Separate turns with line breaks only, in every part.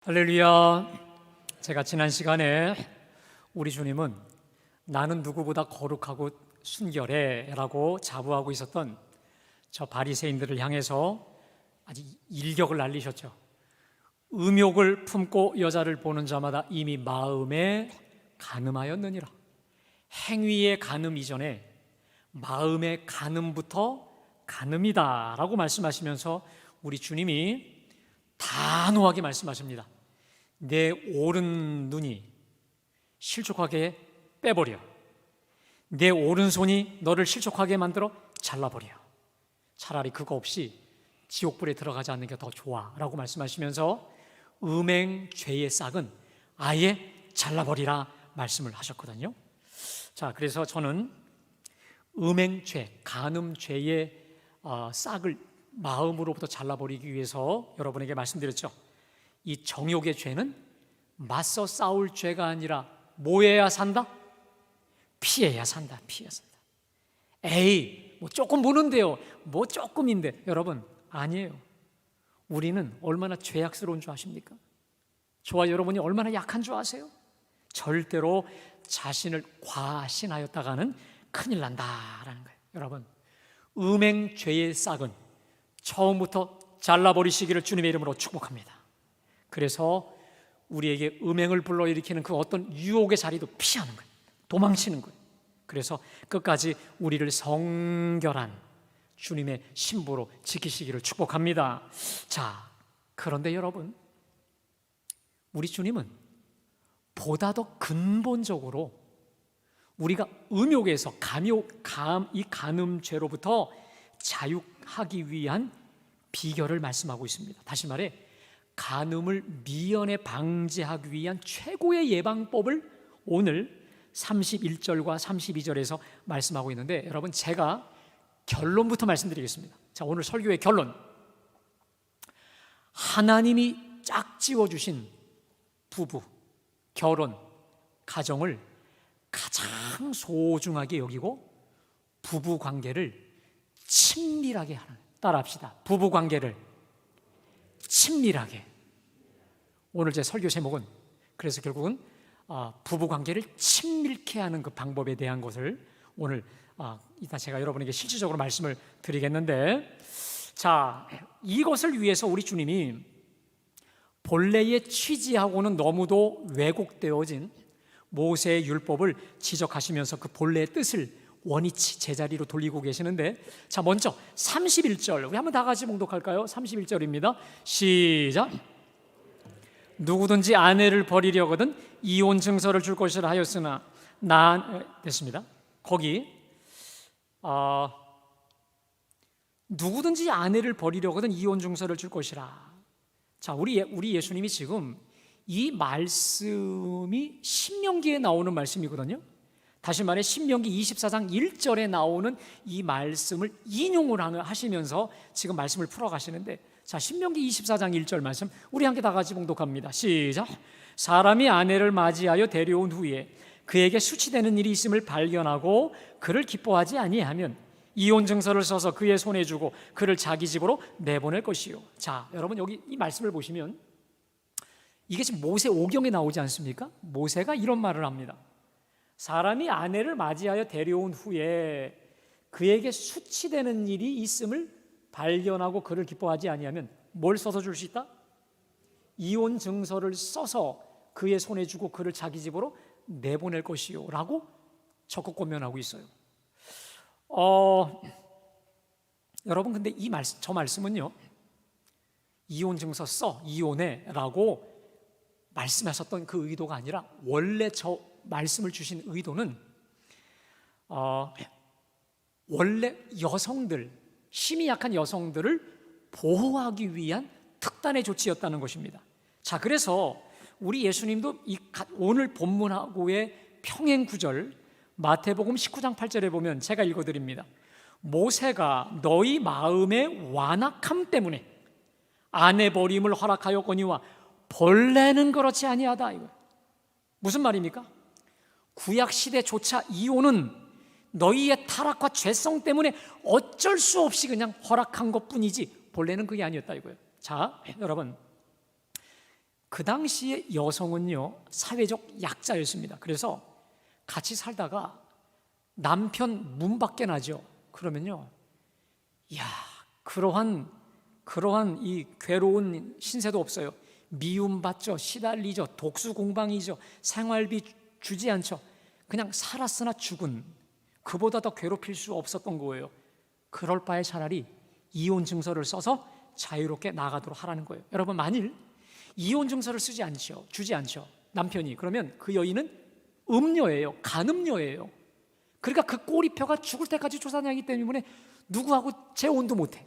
할렐루야. 제가 지난 시간에 우리 주님은 나는 누구보다 거룩하고 순결해 라고 자부하고 있었던 저 바리새인들을 향해서 아주 일격을 날리셨죠. 음욕을 품고 여자를 보는 자마다 이미 마음에 간음하였느니라. 행위의 간음 이전에 마음의 간음부터 간음이다 라고 말씀하시면서 우리 주님이 단호하게 말씀하십니다. 내 오른눈이 실족하게 빼버려. 내 오른손이 너를 실족하게 만들어 잘라버려. 차라리 그거 없이 지옥불에 들어가지 않는 게 더 좋아 라고 말씀하시면서 음행 죄의 싹은 아예 잘라버리라 말씀을 하셨거든요. 자, 그래서 저는 음행죄, 간음죄의 싹을 마음으로부터 잘라버리기 위해서 여러분에게 말씀드렸죠. 이 정욕의 죄는 맞서 싸울 죄가 아니라 뭐 해야 산다? 피해야 산다. 피해야 산다. 에이, 뭐 조금 무는데요, 뭐 조금인데. 여러분, 아니에요. 우리는 얼마나 죄악스러운 줄 아십니까? 저와 여러분이 얼마나 약한 줄 아세요? 절대로 자신을 과신하였다가는 큰일 난다라는 거예요. 여러분, 음행죄의 싹은 처음부터 잘라버리시기를 주님의 이름으로 축복합니다. 그래서 우리에게 음행을 불러일으키는 그 어떤 유혹의 자리도 피하는 거예요. 도망치는 거예요. 그래서 끝까지 우리를 성결한 주님의 신부로 지키시기를 축복합니다. 자, 그런데 여러분, 우리 주님은 보다 더 근본적으로 우리가 음욕에서 이 간음죄로부터 자유하기 위한 비결을 말씀하고 있습니다. 다시 말해, 간음을 미연에 방지하기 위한 최고의 예방법을 오늘 31절과 32절에서 말씀하고 있는데, 여러분, 제가 결론부터 말씀드리겠습니다. 자, 오늘 설교의 결론. 하나님이 짝지어주신 부부, 결혼, 가정을 가장 소중하게 여기고 부부 관계를 친밀하게 하는, 따라합시다. 부부 관계를 친밀하게. 오늘 제 설교 제목은 그래서 결국은 부부 관계를 친밀케 하는 그 방법에 대한 것을 오늘 이따 제가 여러분에게 실질적으로 말씀을 드리겠는데, 자, 이것을 위해서 우리 주님이 본래의 취지하고는 너무도 왜곡되어진 모세의 율법을 지적하시면서 그 본래의 뜻을 원위치 제자리로 돌리고 계시는데, 자, 먼저 31절 우리 한번 다 같이 봉독할까요? 31절입니다. 시작. 누구든지 아내를 버리려거든 이혼 증서를 줄 것이라 하였으나 됐습니다. 거기 누구든지 아내를 버리려거든 이혼 증서를 줄 것이라. 자, 우리 예수님이 지금 이 말씀이 신명기에 나오는 말씀이거든요. 다시 말해 신명기 24장 1절에 나오는 이 말씀을 인용을 하시면서 지금 말씀을 풀어가시는데, 자, 신명기 24장 1절 말씀 우리 함께 다 같이 봉독합니다. 시작. 사람이 아내를 맞이하여 데려온 후에 그에게 수치되는 일이 있음을 발견하고 그를 기뻐하지 아니하면 이혼 증서를 써서 그의 손에 주고 그를 자기 집으로 내보낼 것이요. 자, 여러분, 여기 이 말씀을 보시면 이게 지금 모세 오경에 나오지 않습니까? 모세가 이런 말을 합니다. 사람이 아내를 맞이하여 데려온 후에 그에게 수치되는 일이 있음을 발견하고 그를 기뻐하지 아니하면 뭘 써서 줄 수 있다? 이혼 증서를 써서 그의 손에 주고 그를 자기 집으로 내보낼 것이요 라고 적극 권면하고 있어요. 여러분, 근데 저 말씀은요, 이혼 증서 써, 이혼해 라고 말씀하셨던 그 의도가 아니라, 원래 저 말씀을 주신 의도는 원래 여성들, 힘이 약한 여성들을 보호하기 위한 특단의 조치였다는 것입니다. 자, 그래서 우리 예수님도 오늘 본문하고의 평행 구절 마태복음 19장 8절에 보면 제가 읽어드립니다. 모세가 너희 마음의 완악함 때문에 아내 버림을 허락하였거니와 본래는 그렇지 아니하다. 이거 무슨 말입니까? 구약 시대조차 이혼은 너희의 타락과 죄성 때문에 어쩔 수 없이 그냥 허락한 것뿐이지 본래는 그게 아니었다 이거예요. 자, 여러분, 그 당시에 여성은요, 사회적 약자였습니다. 그래서 같이 살다가 남편 문 밖에 나죠. 그러면요, 야, 그러한 이 괴로운 신세도 없어요. 미움받죠, 시달리죠, 독수공방이죠, 생활비 주지 않죠. 그냥 살았으나 죽은, 그보다 더 괴롭힐 수 없었던 거예요. 그럴 바에 차라리 이혼 증서를 써서 자유롭게 나가도록 하라는 거예요. 여러분, 만일 이혼 증서를 주지 않죠, 남편이, 그러면 그 여인은 음녀예요. 간음녀예요. 그러니까 그 꼬리표가 죽을 때까지 쫓아다니기 때문에 누구하고 재혼도 못해.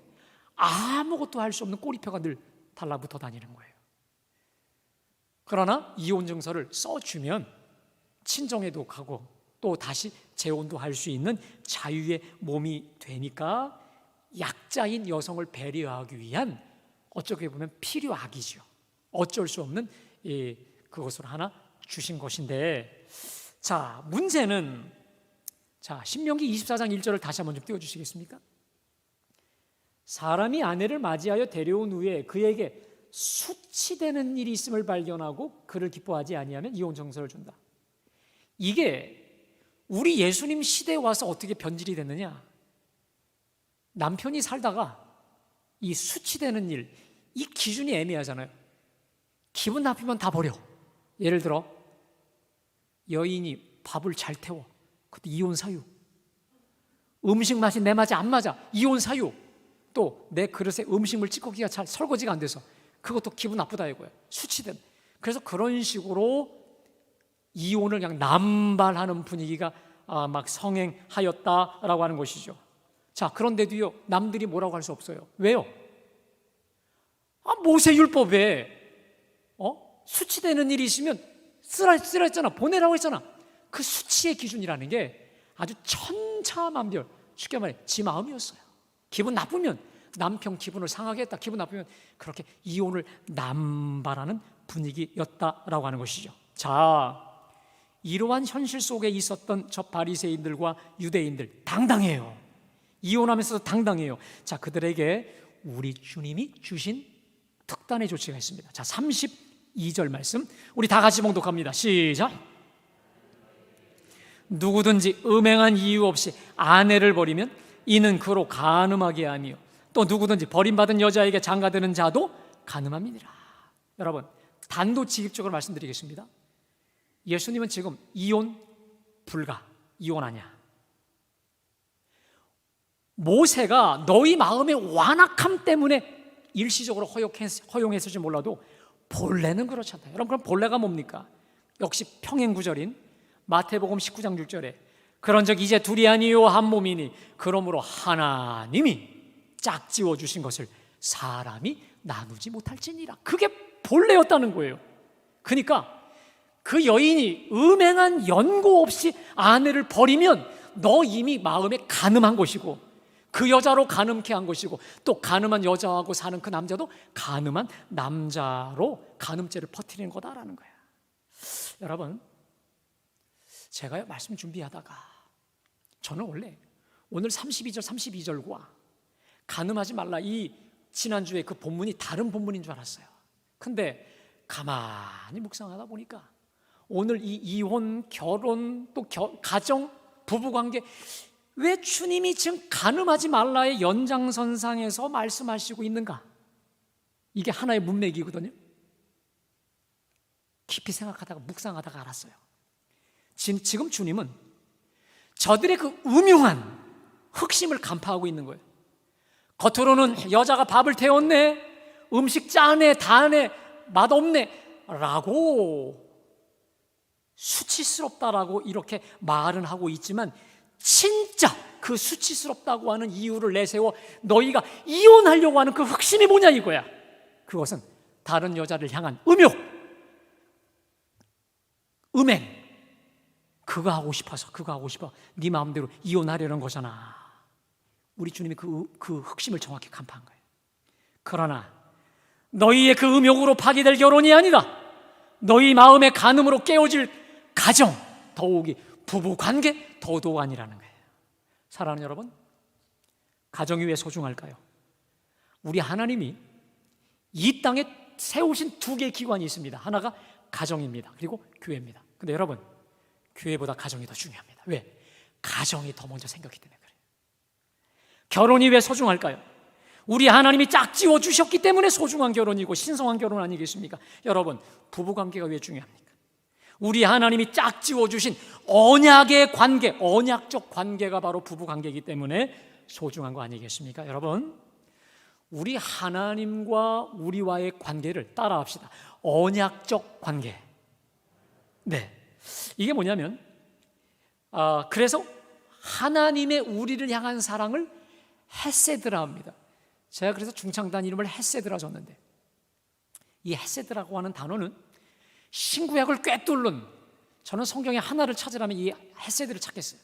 아무것도 할 수 없는 꼬리표가 늘 달라붙어 다니는 거예요. 그러나 이혼 증서를 써주면 친정에도 가고 또 다시 재혼도 할 수 있는 자유의 몸이 되니까 약자인 여성을 배려하기 위한, 어떻게 보면 필요악이죠. 어쩔 수 없는 그것을 하나 주신 것인데, 자, 문제는, 자, 신명기 24장 1절을 다시 한번 좀 띄워주시겠습니까? 사람이 아내를 맞이하여 데려온 후에 그에게 수치되는 일이 있음을 발견하고 그를 기뻐하지 아니하면 이혼 증서를 준다. 이게 우리 예수님 시대에 와서 어떻게 변질이 됐느냐? 남편이 살다가 이 수치되는 일, 이 기준이 애매하잖아요. 기분 나쁘면 다 버려. 예를 들어 여인이 밥을 잘 태워, 그것도 이혼 사유. 음식 맛이 내 맛이 안 맞아, 이혼 사유. 또 내 그릇에 음식물 찌꺼기가 잘 설거지가 안 돼서, 그것도 기분 나쁘다 이거예요. 수치된. 그래서 그런 식으로 이혼을 그냥 남발하는 분위기가 막 성행하였다라고 하는 것이죠. 자, 그런데도요, 남들이 뭐라고 할 수 없어요. 왜요? 모세율법에 수치되는 일이 있으면 쓰라 했잖아, 보내라고 했잖아. 그 수치의 기준이라는 게 아주 천차만별, 쉽게 말해 지 마음이었어요. 기분 나쁘면 남편 기분을 상하게 했다, 기분 나쁘면 그렇게 이혼을 남발하는 분위기였다라고 하는 것이죠. 자, 이러한 현실 속에 있었던 저 바리새인들과 유대인들 당당해요. 이혼하면서도 당당해요. 자, 그들에게 우리 주님이 주신 특단의 조치가 있습니다. 자, 32절 말씀 우리 다 같이 봉독합니다. 시작. 누구든지 음행한 이유 없이 아내를 버리면 이는 그로 간음하게 하며 또 누구든지 버림받은 여자에게 장가드는 자도 간음함이니라. 여러분, 단도직입적으로 말씀드리겠습니다. 예수님은 지금 이혼 불가, 이혼하냐? 모세가 너희 마음의 완악함 때문에 일시적으로 허용했을지 몰라도 본래는 그렇지 않다. 여러분, 그럼 본래가 뭡니까? 역시 평행구절인 마태복음 19장 6절에 그런즉 이제 둘이 아니요 한 몸이니 그러므로 하나님이 짝지어 주신 것을 사람이 나누지 못할지니라. 그게 본래였다는 거예요. 그러니까 그 여인이 음행한 연고 없이 아내를 버리면 너 이미 마음에 간음한 것이고, 그 여자로 간음케 한 것이고, 또 간음한 여자하고 사는 그 남자도 간음한 남자로 간음죄를 퍼뜨리는 거다라는 거야. 여러분, 제가 말씀 준비하다가 저는 원래 오늘 32절과 간음하지 말라 이 지난주에 그 본문이 다른 본문인 줄 알았어요. 근데 가만히 묵상하다 보니까 오늘 이 이혼, 결혼, 또 가정, 부부관계, 왜 주님이 지금 간음하지 말라의 연장선상에서 말씀하시고 있는가? 이게 하나의 문맥이거든요. 깊이 생각하다가 묵상하다가 알았어요. 지금 주님은 저들의 그 음흉한 흑심을 간파하고 있는 거예요. 겉으로는 여자가 밥을 태웠네, 음식 짜네, 다네, 맛없네 라고 수치스럽다라고 이렇게 말은 하고 있지만, 진짜 그 수치스럽다고 하는 이유를 내세워 너희가 이혼하려고 하는 그 흑심이 뭐냐 이거야. 그것은 다른 여자를 향한 음욕, 음행, 그거 하고 싶어 네 마음대로 이혼하려는 거잖아. 우리 주님이 그 흑심을 정확히 간파한 거예요. 그러나 너희의 그 음욕으로 파기될 결혼이 아니라 너희 마음의 간음으로 깨어질 가정, 더욱이 부부관계 더더욱 아니라는 거예요. 사랑하는 여러분, 가정이 왜 소중할까요? 우리 하나님이 이 땅에 세우신 두 개의 기관이 있습니다. 하나가 가정입니다. 그리고 교회입니다. 근데 여러분, 교회보다 가정이 더 중요합니다. 왜? 가정이 더 먼저 생겼기 때문에 그래요. 결혼이 왜 소중할까요? 우리 하나님이 짝지어 주셨기 때문에 소중한 결혼이고 신성한 결혼 아니겠습니까? 여러분, 부부관계가 왜 중요합니까? 우리 하나님이 짝지어 주신 언약의 관계, 언약적 관계가 바로 부부관계이기 때문에 소중한 거 아니겠습니까? 여러분, 우리 하나님과 우리와의 관계를 따라합시다. 언약적 관계. 네, 이게 뭐냐면 그래서 하나님의 우리를 향한 사랑을 헤세드라 합니다. 제가 그래서 중창단 이름을 헤세드라 줬는데, 이 헤세드라고 하는 단어는 신구약을 꿰뚫는, 저는 성경에 하나를 찾으라면 이 헤세드를 찾겠어요.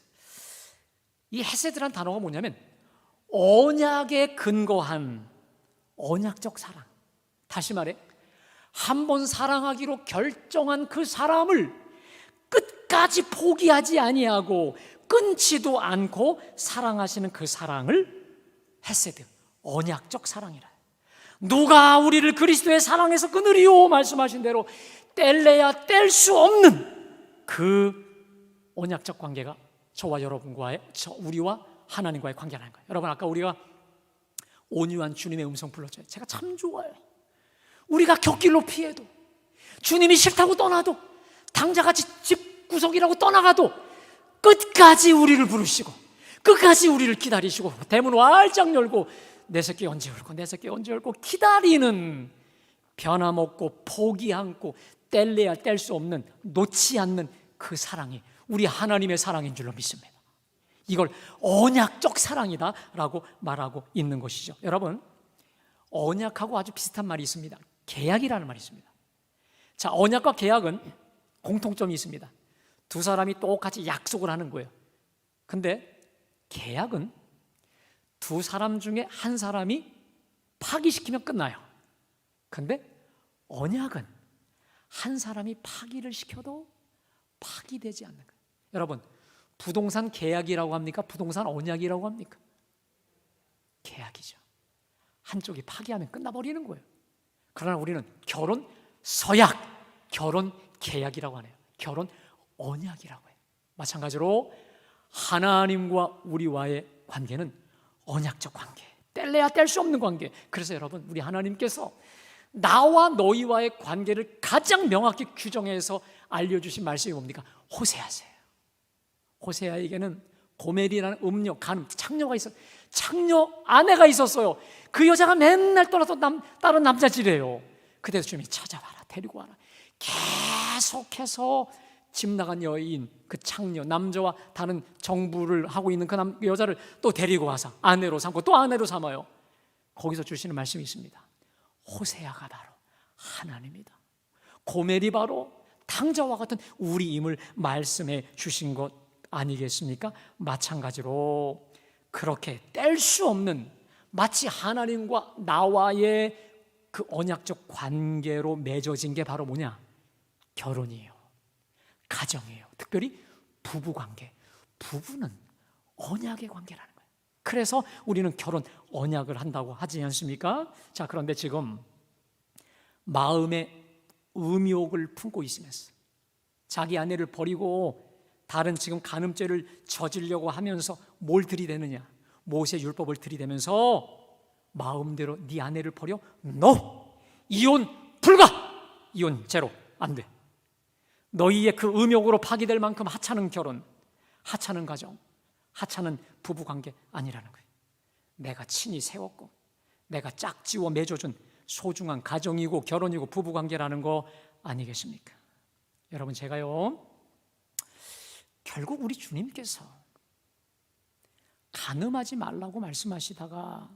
이 헤세드라는 단어가 뭐냐면 언약에 근거한 언약적 사랑. 다시 말해, 한 번 사랑하기로 결정한 그 사람을 끝까지 포기하지 아니하고 끊지도 않고 사랑하시는 그 사랑을 헤세드, 언약적 사랑이라. 누가 우리를 그리스도의 사랑에서 끊으리요 말씀하신 대로 뗄래야 뗄 수 없는 그 언약적 관계가 저와 여러분과의, 우리와 하나님과의 관계라는 거예요. 여러분, 아까 우리가 온유한 주님의 음성 불렀죠. 제가 참 좋아요. 우리가 곁길로 피해도, 주님이 싫다고 떠나도, 당자같이 집구석이라고 떠나가도 끝까지 우리를 부르시고 끝까지 우리를 기다리시고 대문 활짝 열고 내 새끼 언제 열고 내 새끼 언제 열고 기다리는, 변함없고 포기 않고 뗄래야 뗄 수 없는, 놓지 않는 그 사랑이 우리 하나님의 사랑인 줄로 믿습니다. 이걸 언약적 사랑이다라고 말하고 있는 것이죠. 여러분, 언약하고 아주 비슷한 말이 있습니다. 계약이라는 말이 있습니다. 자, 언약과 계약은 공통점이 있습니다. 두 사람이 똑같이 약속을 하는 거예요. 근데 계약은 두 사람 중에 한 사람이 파기시키면 끝나요. 근데 언약은 한 사람이 파기를 시켜도 파기되지 않는 거예요. 여러분, 부동산 계약이라고 합니까? 부동산 언약이라고 합니까? 계약이죠. 한쪽이 파기하면 끝나버리는 거예요. 그러나 우리는 결혼 서약, 결혼 계약이라고 하네요. 결혼 언약이라고 해요. 마찬가지로 하나님과 우리와의 관계는 언약적 관계, 뗄래야 뗄 수 없는 관계. 그래서 여러분, 우리 하나님께서 나와 너희와의 관계를 가장 명확히 규정해서 알려주신 말씀이 뭡니까? 호세아세요. 호세아에게는 고멜이라는 음녀, 간음, 창녀가 있었어요. 창녀 아내가 있었어요. 그 여자가 맨날 떠나서 다른 남자지래요. 그때도 주님이 찾아와라, 데리고 와라. 계속해서 집 나간 여인, 그 창녀, 남자와 다른 정부를 하고 있는 그 여자를 또 데리고 와서 아내로 삼고 또 아내로 삼아요. 거기서 주시는 말씀이 있습니다. 호세아가 바로 하나님이다. 고멜이 바로 탕자와 같은 우리임을 말씀해 주신 것 아니겠습니까? 마찬가지로 그렇게 뗄 수 없는, 마치 하나님과 나와의 그 언약적 관계로 맺어진 게 바로 뭐냐? 결혼이에요. 가정이에요. 특별히 부부관계. 부부는 언약의 관계라는 거예요. 그래서 우리는 결혼 언약을 한다고 하지 않습니까? 자, 그런데 지금 마음에 음욕을 품고 있으면서 자기 아내를 버리고 다른 지금 간음죄를 저지르려고 하면서 뭘 들이대느냐? 모세 율법을 들이대면서 마음대로 네 아내를 버려? NO! 이혼 불가! 이혼 제로, 안 돼. 너희의 그 음욕으로 파기될 만큼 하찮은 결혼, 하찮은 가정, 하찮은 부부관계 아니라는 거예요. 내가 친히 세웠고 내가 짝지워 맺어준 소중한 가정이고 결혼이고 부부관계라는 거 아니겠습니까? 여러분, 제가요, 결국 우리 주님께서 간음하지 말라고 말씀하시다가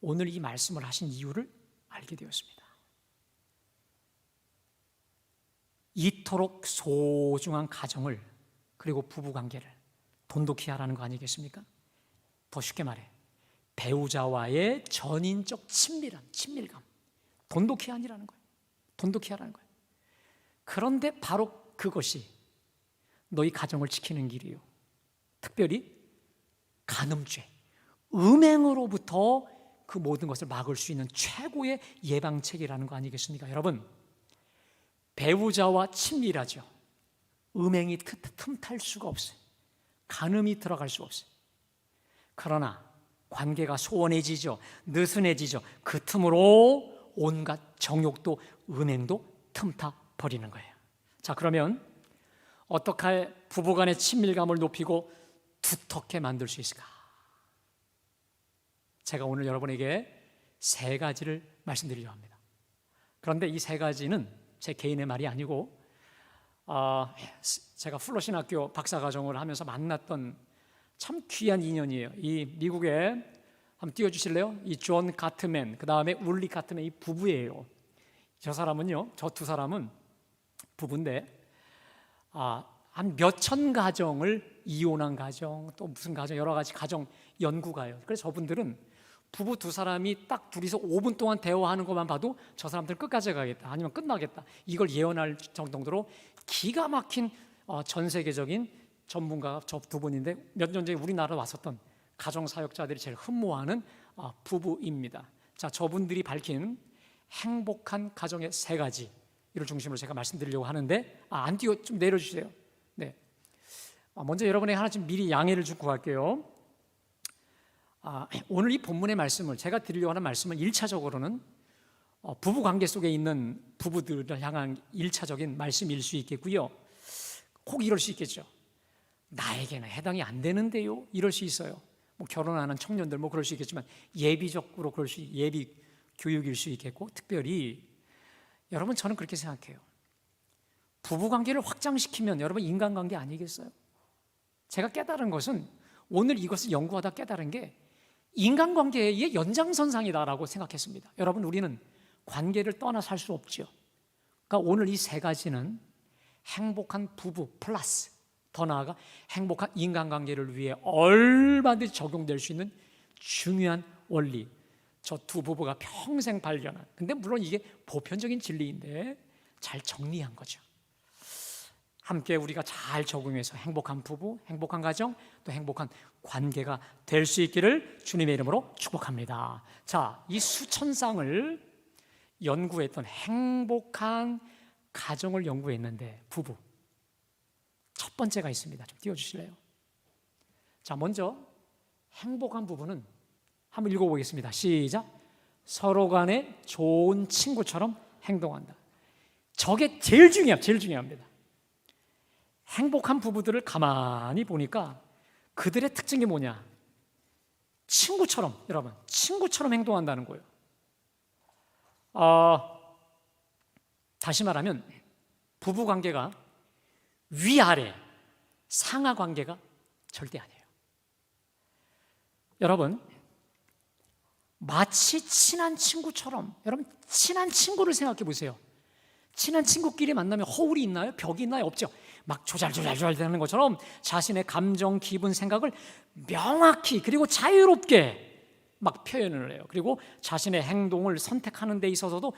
오늘 이 말씀을 하신 이유를 알게 되었습니다. 이토록 소중한 가정을, 그리고 부부관계를 돈독히 하라는 거 아니겠습니까? 더 쉽게 말해, 배우자와의 전인적 친밀감, 돈독히 하라는 거예요. 돈독히 하라는 거예요. 그런데 바로 그것이 너희 가정을 지키는 길이요, 특별히 간음죄, 음행으로부터 그 모든 것을 막을 수 있는 최고의 예방책이라는 거 아니겠습니까? 여러분, 배우자와 친밀하죠. 음행이 틈탈 수가 없어요. 간음이 들어갈 수가 없어요. 그러나 관계가 소원해지죠. 느슨해지죠. 그 틈으로 온갖 정욕도 음행도 틈타 버리는 거예요. 자, 그러면 어떻게 부부간의 친밀감을 높이고 두텁게 만들 수 있을까? 제가 오늘 여러분에게 3가지를 말씀드리려고 합니다. 그런데 이 3가지는 제 개인의 말이 아니고 제가 플러신학교 박사과정을 하면서 만났던 참 귀한 인연이에요. 이 미국에 한번 띄워주실래요? 이 존 가트맨, 그 다음에 울리 가트맨, 이 부부예요. 저 두 사람은 부부인데 한 몇천 가정을 이혼한 가정, 또 무슨 가정, 여러 가지 가정 연구가요. 그래서 저분들은 부부 2사람이 딱 둘이서 5분 동안 대화하는 것만 봐도 저 사람들은 끝까지 가겠다, 아니면 끝나겠다, 이걸 예언할 정도로 기가 막힌 전 세계적인 전문가가 저 2분인데 몇 년 전에 우리나라 왔었던 가정사역자들이 제일 흠모하는 부부입니다. 자, 저분들이 밝힌 행복한 가정의 3가지, 이를 중심으로 제가 말씀드리려고 하는데 안 띄워 좀 내려주세요. 네, 먼저 여러분에게 하나 좀 미리 양해를 좀 구할게요. 오늘 이 본문의 말씀을 제가 드리려고 하는 말씀은 1차적으로는 부부 관계 속에 있는 부부들을 향한 1차적인 말씀일 수 있겠고요. 혹 이럴 수 있겠죠. 나에게는 해당이 안 되는데요, 이럴 수 있어요. 뭐 결혼하는 청년들 뭐 그럴 수 있겠지만 예비적으로 예비 교육일 수 있겠고, 특별히 여러분, 저는 그렇게 생각해요. 부부관계를 확장시키면 여러분 인간관계 아니겠어요? 제가 깨달은 것은, 오늘 이것을 연구하다 깨달은 게 인간관계의 연장선상이다라고 생각했습니다. 여러분, 우리는 관계를 떠나 살 수 없죠. 그러니까 오늘 이 3가지는 행복한 부부 플러스, 더 나아가 행복한 인간관계를 위해 얼마든지 적용될 수 있는 중요한 원리, 저 2 부부가 평생 발견한, 근데 물론 이게 보편적인 진리인데 잘 정리한 거죠. 함께 우리가 잘 적용해서 행복한 부부, 행복한 가정, 또 행복한 관계가 될 수 있기를 주님의 이름으로 축복합니다. 자, 이 수천 쌍을 연구했던 행복한 가정을 연구했는데 부부 첫 번째가 있습니다. 좀 띄워주실래요? 자, 먼저 행복한 부부는 한번 읽어보겠습니다. 시작. 서로 간에 좋은 친구처럼 행동한다. 저게 제일 중요합니다. 행복한 부부들을 가만히 보니까 그들의 특징이 뭐냐? 친구처럼, 여러분, 친구처럼 행동한다는 거예요. 다시 말하면 부부 관계가 위아래, 상하 관계가 절대 아니에요. 여러분, 마치 친한 친구처럼, 여러분, 친한 친구를 생각해 보세요. 친한 친구끼리 만나면 허울이 있나요? 벽이 있나요? 없죠. 막 조잘조잘 되는 것처럼 자신의 감정, 기분, 생각을 명확히 그리고 자유롭게 막 표현을 해요. 그리고 자신의 행동을 선택하는 데 있어서도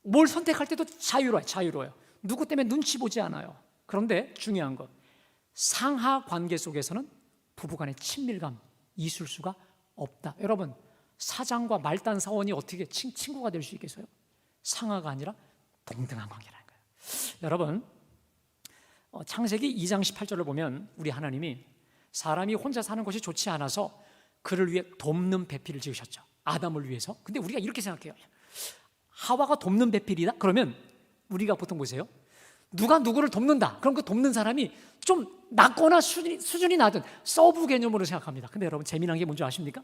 뭘 선택할 때도 자유로워요. 누구 때문에 눈치 보지 않아요. 그런데 중요한 것, 상하 관계 속에서는 부부간의 친밀감 있을 수가 없다. 여러분, 사장과 말단 사원이 어떻게 친구가 될 수 있겠어요? 상하가 아니라 동등한 관계라는 거예요. 여러분, 창세기 2장 18절을 보면 우리 하나님이 사람이 혼자 사는 것이 좋지 않아서 그를 위해 돕는 배필을 지으셨죠. 아담을 위해서. 근데 우리가 이렇게 생각해요. 하와가 돕는 배필이다? 그러면 우리가 보통 보세요. 누가 누구를 돕는다. 그럼 그 돕는 사람이 좀 낮거나 수준이 낮은 서브 개념으로 생각합니다. 근데 여러분, 재미난 게 뭔지 아십니까?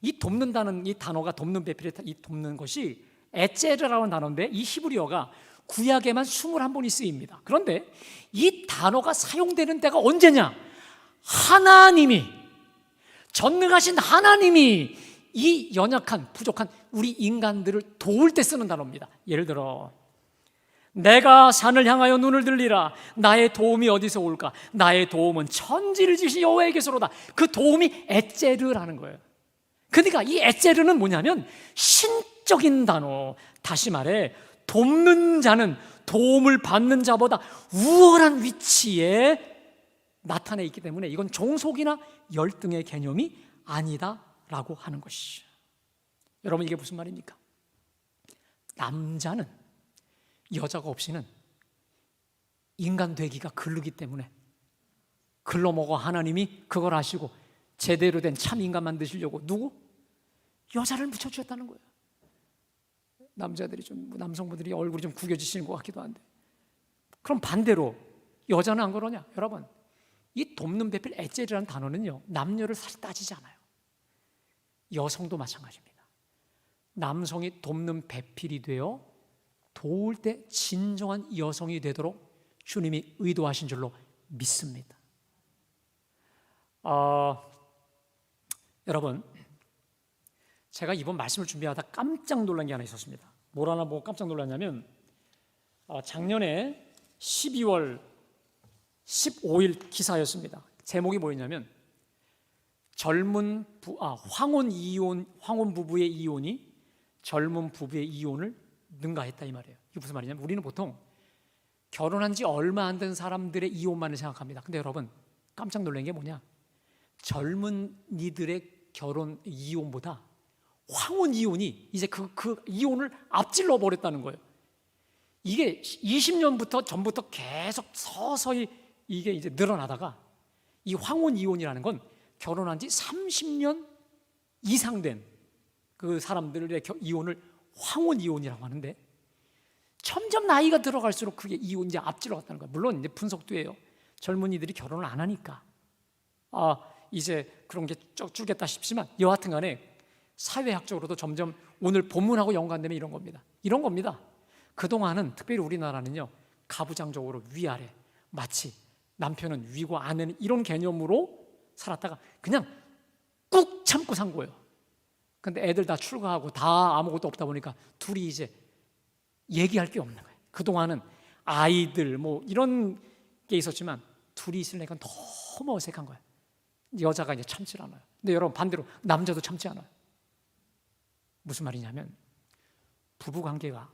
이 돕는다는 이 단어가, 돕는 배필에 이 돕는 것이 에제르라는 단어인데 이 히브리어가 구약에만 21번이 쓰입니다. 그런데 이 단어가 사용되는 때가 언제냐? 하나님이, 전능하신 하나님이 이 연약한, 부족한 우리 인간들을 도울 때 쓰는 단어입니다. 예를 들어, 내가 산을 향하여 눈을 들리라. 나의 도움이 어디서 올까? 나의 도움은 천지를 지으신 여호와에게서로다. 그 도움이 에제르라는 거예요. 그러니까 이 에제르는 뭐냐면 신적인 단어. 다시 말해, 돕는 자는 도움을 받는 자보다 우월한 위치에 나타내 있기 때문에 이건 종속이나 열등의 개념이 아니다라고 하는 것이죠. 여러분, 이게 무슨 말입니까? 남자는 여자가 없이는 인간 되기가 글르기 때문에 글러먹어 하나님이 그걸 아시고 제대로 된 참 인간 만드시려고 누구? 여자를 묻혀주셨다는 거예요. 남자들이 좀, 남성분들이 얼굴이 좀 구겨지시는 것 같기도 한데, 그럼 반대로 여자는 안 그러냐? 여러분, 이 돕는 배필 에젤이라는 단어는요, 남녀를 사실 따지지 않아요. 여성도 마찬가지입니다. 남성이 돕는 배필이 되어 도울 때 진정한 여성이 되도록 주님이 의도하신 줄로 믿습니다. 여러분, 제가 이번 말씀을 준비하다 깜짝 놀란 게 하나 있었습니다. 뭘 하나 보고 깜짝 놀랐냐면, 작년에 12월 15일 기사였습니다. 제목이 뭐였냐면, 황혼 부부의 이혼이 젊은 부부의 이혼을 능가했다, 이 말이에요. 이게 무슨 말이냐면, 우리는 보통 결혼한 지 얼마 안 된 사람들의 이혼만을 생각합니다. 근데 여러분, 깜짝 놀란 게 뭐냐? 젊은이들의 결혼 이혼보다 황혼 이혼이 이제 그 이혼을 앞질러 버렸다는 거예요. 이게 20년부터 전부터 계속 서서히 이게 이제 늘어나다가, 이 황혼 이혼이라는 건 결혼한 지 30년 이상 된 그 사람들의 이혼을 황혼 이혼이라고 하는데, 점점 나이가 들어갈수록 그게 이혼이 이제 앞질러 갔다는 거예요. 물론 이제 분석도 해요. 젊은이들이 결혼을 안 하니까 이제 그런 게 줄겠다 싶지만, 여하튼 간에 사회학적으로도 점점 오늘 본문하고 연관되면 이런 겁니다. 그동안은 특별히 우리나라는요, 가부장적으로 위아래, 마치 남편은 위고 아내는 이런 개념으로 살았다가 그냥 꾹 참고 산 거예요. 근데 애들 다 출가하고 다 아무것도 없다 보니까 둘이 이제 얘기할 게 없는 거예요. 그동안은 아이들 뭐 이런 게 있었지만 둘이 있으니까 너무 어색한 거예요. 여자가 이제 참지 않아요. 근데 여러분, 반대로 남자도 참지 않아요. 무슨 말이냐면, 부부관계가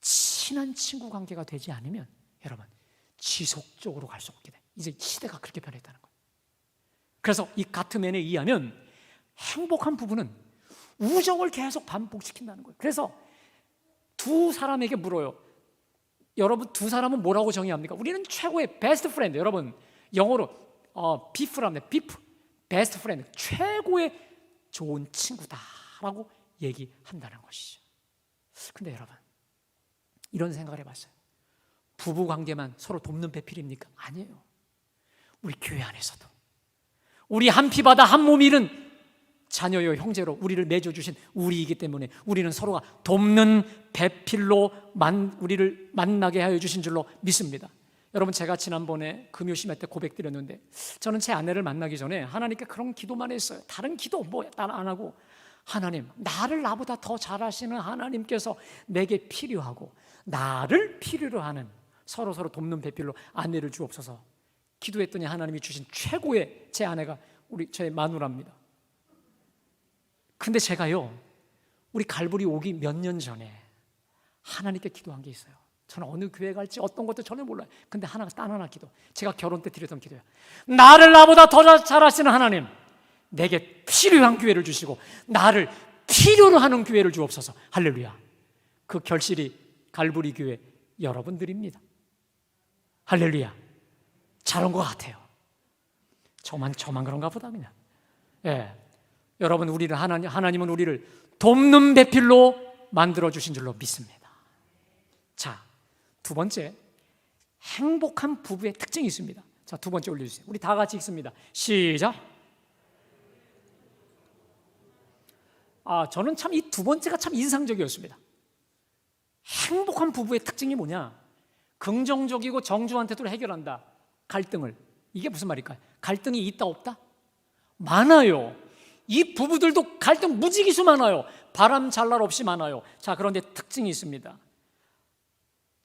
친한 친구 관계가 되지 않으면 여러분, 지속적으로 갈 수 없게 돼. 이제 시대가 그렇게 변했다는 거예요. 그래서 이 가트맨에 의하면 행복한 부부는 우정을 계속 반복시킨다는 거예요. 그래서 두 사람에게 물어요. 여러분, 두 사람은 뭐라고 정의합니까? 우리는 최고의 베스트 프렌드. 여러분, 영어로 비프랍니다. 비프, 베스트 프렌드, 최고의 좋은 친구다라고 얘기한다는 것이죠. 근데 여러분, 이런 생각을 해봤어요. 부부 관계만 서로 돕는 배필입니까? 아니에요. 우리 교회 안에서도 우리 한 피바다 한 몸 이른 자녀요 형제로 우리를 맺어주신 우리이기 때문에 우리는 서로가 돕는 배필로 우리를 만나게 하여 주신 줄로 믿습니다. 여러분, 제가 지난번에 금요 심야 때 고백드렸는데, 저는 제 아내를 만나기 전에 하나님께 그런 기도만 했어요. 다른 기도 안 하고, 하나님, 나를 나보다 더 잘하시는 하나님께서 내게 필요하고 나를 필요로 하는 서로 돕는 배필로 아내를 주옵소서. 기도했더니 하나님이 주신 최고의 제 아내가 저의 마누라입니다. 근데 제가요, 우리 갈보리 오기 몇 년 전에 하나님께 기도한 게 있어요. 저는 어느 교회 갈지 어떤 것도 전혀 몰라요. 근데 단 하나 기도, 제가 결혼 때 드렸던 기도예요. 나를 나보다 더 잘하시는 하나님, 내게 필요한 교회를 주시고 나를 필요로 하는 교회를 주옵소서. 할렐루야. 그 결실이 갈보리 교회 여러분들입니다. 할렐루야. 잘한 것 같아요. 저만 그런가 보다 그냥. 예. 여러분, 하나님은 우리를 돕는 배필로 만들어 주신 줄로 믿습니다. 자, 두 번째, 행복한 부부의 특징이 있습니다. 자, 두 번째 올려주세요. 우리 다 같이 읽습니다. 시작. 저는 참 이 두 번째가 참 인상적이었습니다. 행복한 부부의 특징이 뭐냐? 긍정적이고 정중한 태도로 해결한다. 갈등을. 이게 무슨 말일까요? 갈등이 있다 없다? 많아요. 이 부부들도 갈등 무지기수 많아요. 바람 잘 날 없이 많아요. 자, 그런데 특징이 있습니다.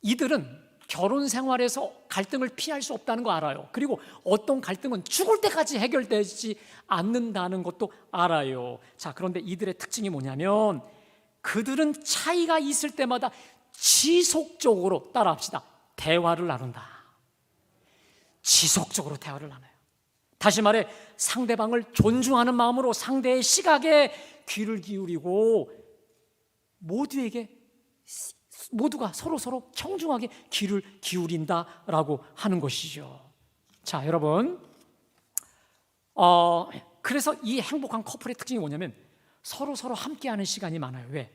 이들은 결혼 생활에서 갈등을 피할 수 없다는 거 알아요. 그리고 어떤 갈등은 죽을 때까지 해결되지 않는다는 것도 알아요. 자, 그런데 이들의 특징이 뭐냐면, 그들은 차이가 있을 때마다 지속적으로, 따라합시다, 대화를 나눈다. 지속적으로 대화를 나눠요. 다시 말해 상대방을 존중하는 마음으로 상대의 시각에 귀를 기울이고 모두가 서로 청중하게 귀를 기울인다라고 하는 것이죠. 자, 여러분, 그래서 이 행복한 커플의 특징이 뭐냐면 서로 함께하는 시간이 많아요. 왜?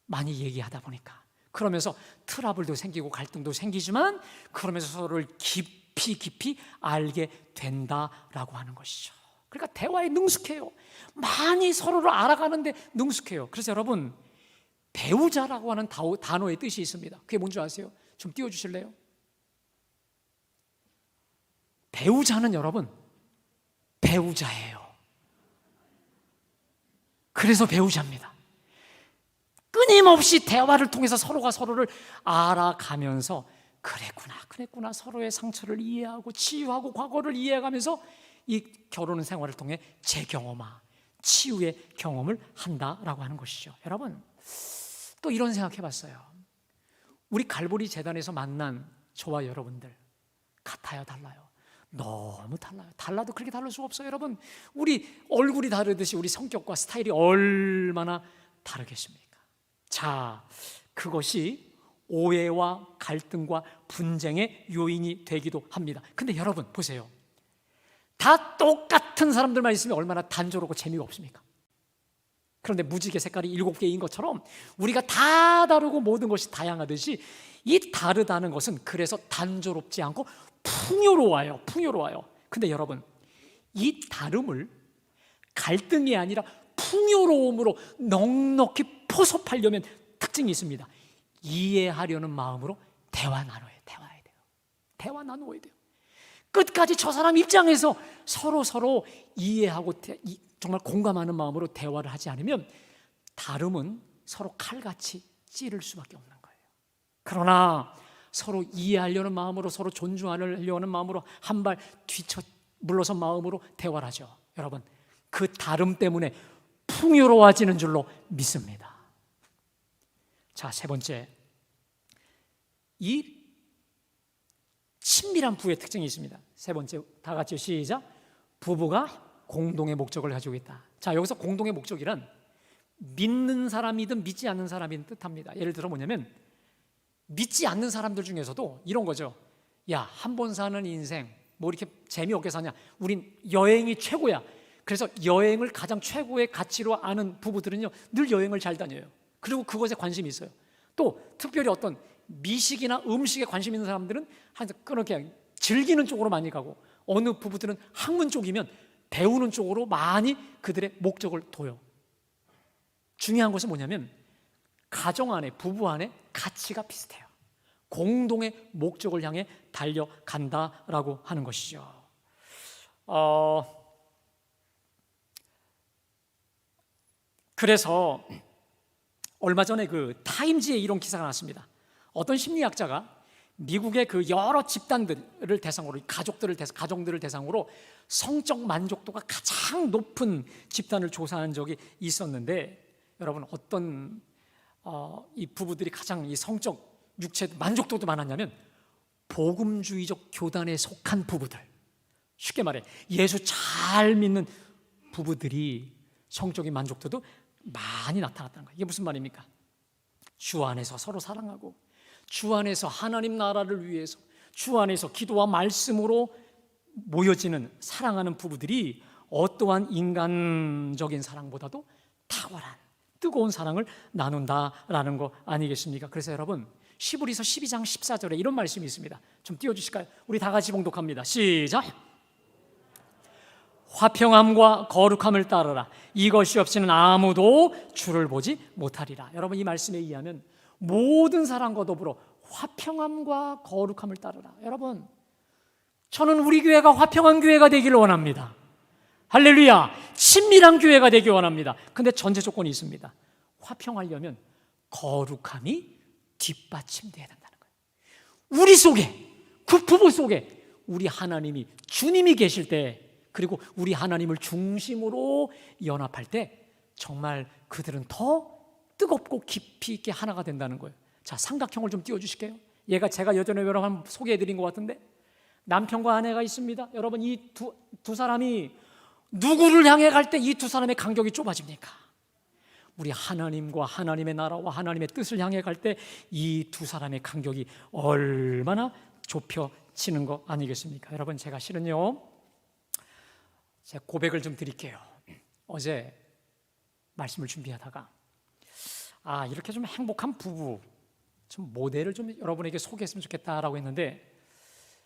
많이 얘기하다 보니까. 그러면서 트러블도 생기고 갈등도 생기지만 그러면서 서로를 깊이 알게 된다라고 하는 것이죠. 그러니까 대화에 능숙해요. 많이 서로를 알아가는데 능숙해요. 그래서 여러분, 배우자라고 하는 단어의 뜻이 있습니다. 그게 뭔지 아세요? 좀 띄워주실래요? 배우자는 여러분, 배우자예요. 그래서 배우자입니다. 끊임없이 대화를 통해서 서로가 서로를 알아가면서 그랬구나 서로의 상처를 이해하고 치유하고 과거를 이해해가면서 이 결혼 생활을 통해 재경험화, 치유의 경험을 한다라고 하는 것이죠. 여러분, 또 이런 생각해봤어요. 우리 갈보리 재단에서 만난 저와 여러분들 같아요, 달라요? 너무 달라요. 달라도 그렇게 다를 수가 없어요. 여러분, 우리 얼굴이 다르듯이 우리 성격과 스타일이 얼마나 다르겠습니까? 자, 그것이 오해와 갈등과 분쟁의 요인이 되기도 합니다. 근데 여러분 보세요. 다 똑같은 사람들만 있으면 얼마나 단조롭고 재미가 없습니까? 그런데 무지개 색깔이 7개인 것처럼 우리가 다 다르고 모든 것이 다양하듯이 이 다르다는 것은 그래서 단조롭지 않고 풍요로워요. 근데 여러분, 이 다름을 갈등이 아니라 풍요로움으로 넉넉히 포섭하려면 특징이 있습니다. 이해하려는 마음으로 대화 나눠야 돼요. 대화 나누어야 돼요. 끝까지 저 사람 입장에서 서로 이해하고 정말 공감하는 마음으로 대화를 하지 않으면 다름은 서로 칼같이 찌를 수밖에 없는 거예요. 그러나 서로 이해하려는 마음으로, 서로 존중하려는 마음으로 한 발 뒤쳐 물러선 마음으로 대화를 하죠. 여러분, 그 다름 때문에 풍요로워지는 줄로 믿습니다. 자, 세 번째, 이 친밀한 부부의 특징이 있습니다. 세 번째, 다 같이 시작. 부부가 공동의 목적을 가지고 있다. 자, 여기서 공동의 목적이란 믿는 사람이든 믿지 않는 사람이든 뜻합니다. 예를 들어 뭐냐면 믿지 않는 사람들 중에서도 이런 거죠. 야, 한 번 사는 인생 뭐 이렇게 재미없게 사냐? 우린 여행이 최고야. 그래서 여행을 가장 최고의 가치로 아는 부부들은요, 늘 여행을 잘 다녀요. 그리고 그것에 관심이 있어요. 또 특별히 어떤 미식이나 음식에 관심 있는 사람들은 그렇게 즐기는 쪽으로 많이 가고, 어느 부부들은 학문 쪽이면 배우는 쪽으로 많이 그들의 목적을 둬요. 중요한 것은 뭐냐면 가정 안에, 부부 안에 가치가 비슷해요. 공동의 목적을 향해 달려간다라고 하는 것이죠. 그래서 얼마 전에 그 타임지에 이런 기사가 나왔습니다. 어떤 심리학자가 미국의 그 여러 집단들을 대상으로, 가정들을 대상으로 성적 만족도가 가장 높은 집단을 조사한 적이 있었는데, 여러분, 어떤 이 부부들이 가장 이 성적 육체 만족도도 많았냐면 복음주의적 교단에 속한 부부들, 쉽게 말해 예수 잘 믿는 부부들이 성적인 만족도도 많이 나타났다는 거예요. 이게 무슨 말입니까? 주 안에서 서로 사랑하고, 주 안에서 하나님 나라를 위해서, 주 안에서 기도와 말씀으로 모여지는 사랑하는 부부들이 어떠한 인간적인 사랑보다도 탁월한 뜨거운 사랑을 나눈다라는 거 아니겠습니까? 그래서 여러분, 시브리서 12장 14절에 이런 말씀이 있습니다. 좀 띄워주실까요? 우리 다 같이 봉독합니다. 시작. 화평함과 거룩함을 따르라. 이것이 없이는 아무도 주를 보지 못하리라. 여러분, 이 말씀에 의하면 모든 사람과 더불어 화평함과 거룩함을 따르라. 여러분, 저는 우리 교회가 화평한 교회가 되기를 원합니다. 할렐루야. 친밀한 교회가 되기 원합니다. 근데 전제 조건이 있습니다. 화평하려면 거룩함이 뒷받침돼야 된다는 거예요. 우리 속에, 그 부부 속에 우리 하나님이, 주님이 계실 때, 그리고 우리 하나님을 중심으로 연합할 때 정말 그들은 더 뜨겁고 깊이 있게 하나가 된다는 거예요. 자, 삼각형을 좀 띄워주실게요. 제가 예전에 여러분 소개해드린 것 같은데, 남편과 아내가 있습니다. 여러분, 이 두 사람이 누구를 향해 갈 때 이 두 사람의 간격이 좁아집니까? 우리 하나님과 하나님의 나라와 하나님의 뜻을 향해 갈 때 이 두 사람의 간격이 얼마나 좁혀지는 거 아니겠습니까? 여러분, 제가 실은요, 제 고백을 좀 드릴게요. 어제 말씀을 준비하다가 이렇게 좀 행복한 부부 좀 모델을 좀 여러분에게 소개했으면 좋겠다라고 했는데,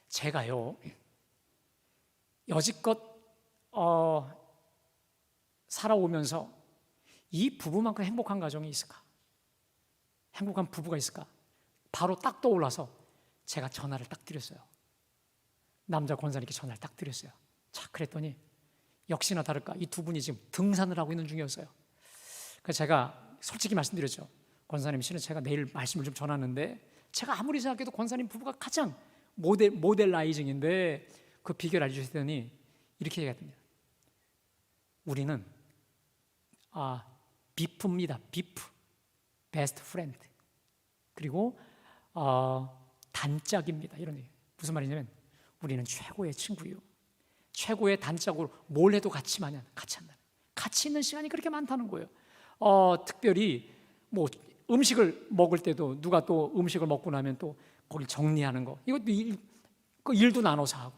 제가요 여지껏 살아오면서 이 부부만큼 행복한 가정이 있을까? 행복한 부부가 있을까? 바로 딱 떠올라서 제가 전화를 딱 드렸어요. 남자 권사님께 전화를 딱 드렸어요. 자, 그랬더니 역시나 다를까 이 두 분이 지금 등산을 하고 있는 중이었어요. 그래서 제가 솔직히 말씀드렸죠. 권사님, 실은 제가 내일 말씀을 좀 전하는데, 제가 아무리 생각해도 권사님 부부가 가장 모델라이징인데 그 비결을 알려주시더니 이렇게 얘기했습니다. 우리는 비프입니다. 비프, 베스트 프렌드. 그리고 단짝입니다. 이런 얘기. 무슨 말이냐면 우리는 최고의 친구요, 최고의 단짝으로 뭘 해도 같이 한다. 같이 있는 시간이 그렇게 많다는 거예요. 특별히 뭐 음식을 먹을 때도 누가 또 음식을 먹고 나면 또 거기 정리하는 거, 이것도 그 일도 나눠서 하고,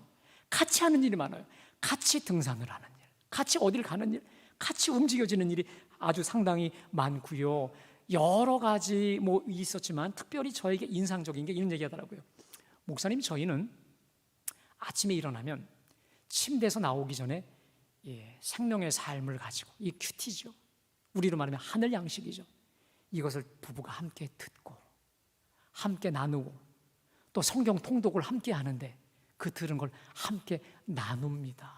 같이 하는 일이 많아요. 같이 등산을 하는 일, 같이 어딜 가는 일, 같이 움직여지는 일이 아주 상당히 많고요. 여러 가지 뭐 있었지만 특별히 저에게 인상적인 게 이런 얘기하더라고요. 목사님, 저희는 아침에 일어나면 침대에서 나오기 전에 생명의 삶을 가지고, 이 큐티죠, 우리로 말하면 하늘 양식이죠, 이것을 부부가 함께 듣고 함께 나누고 또 성경 통독을 함께 하는데 그 들은 걸 함께 나눕니다.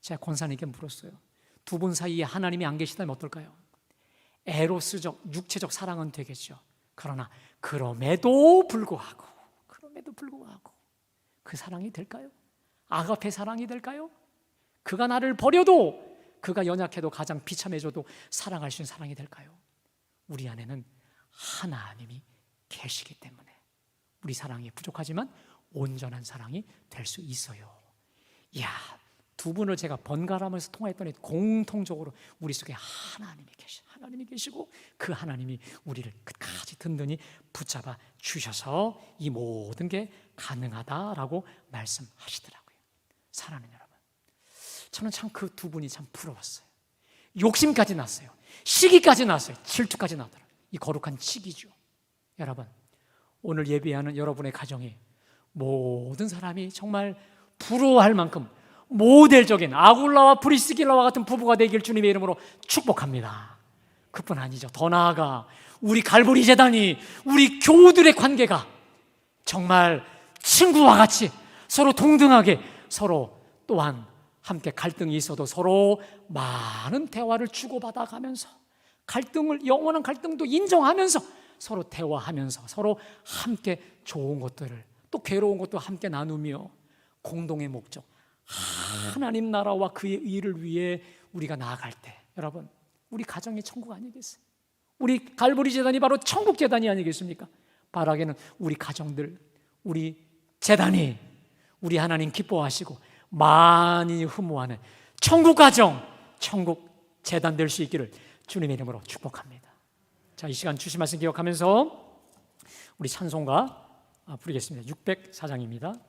제가 권사님께 물었어요. 두 분 사이에 하나님이 안 계시다면 어떨까요? 에로스적 육체적 사랑은 되겠죠. 그러나 그럼에도 불구하고 그 사랑이 될까요? 아가페 사랑이 될까요? 그가 나를 버려도, 그가 연약해도 가장 비참해져도 사랑할 수 있는 사랑이 될까요? 우리 안에는 하나님이 계시기 때문에 우리 사랑이 부족하지만 온전한 사랑이 될 수 있어요. 이야, 두 분을 제가 번갈아가면서 통화했더니 공통적으로 우리 속에 하나님이 계시고 그 하나님이 우리를 끝까지 든든히 붙잡아 주셔서 이 모든 게 가능하다라고 말씀하시더라고요. 사랑하는 여러분, 저는 참 그 두 분이 참 부러웠어요. 욕심까지 났어요. 시기까지 났어요. 질투까지 나더라고요. 이 거룩한 시기죠. 여러분, 오늘 예배하는 여러분의 가정이 모든 사람이 정말 부러워할 만큼 모델적인 아굴라와 브리스길라와 같은 부부가 되길 주님의 이름으로 축복합니다. 그뿐 아니죠. 더 나아가 우리 갈보리 재단이, 우리 교우들의 관계가 정말 친구와 같이 서로 동등하게, 서로 또한 함께 갈등이 있어도 서로 많은 대화를 주고받아가면서, 영원한 갈등도 인정하면서 서로 대화하면서 서로 함께 좋은 것들을, 또 괴로운 것도 함께 나누며 공동의 목적, 하나님 나라와 그의 의를 위해 우리가 나아갈 때, 여러분, 우리 가정이 천국 아니겠어요? 우리 갈보리 재단이 바로 천국 재단이 아니겠습니까? 바라기는 우리 가정들, 우리 재단이 우리 하나님 기뻐하시고 많이 흠모하는 천국 가정, 천국 재단 될 수 있기를 주님의 이름으로 축복합니다. 자, 이 시간 주신 말씀 기억하면서 우리 찬송가 부르겠습니다. 604장입니다.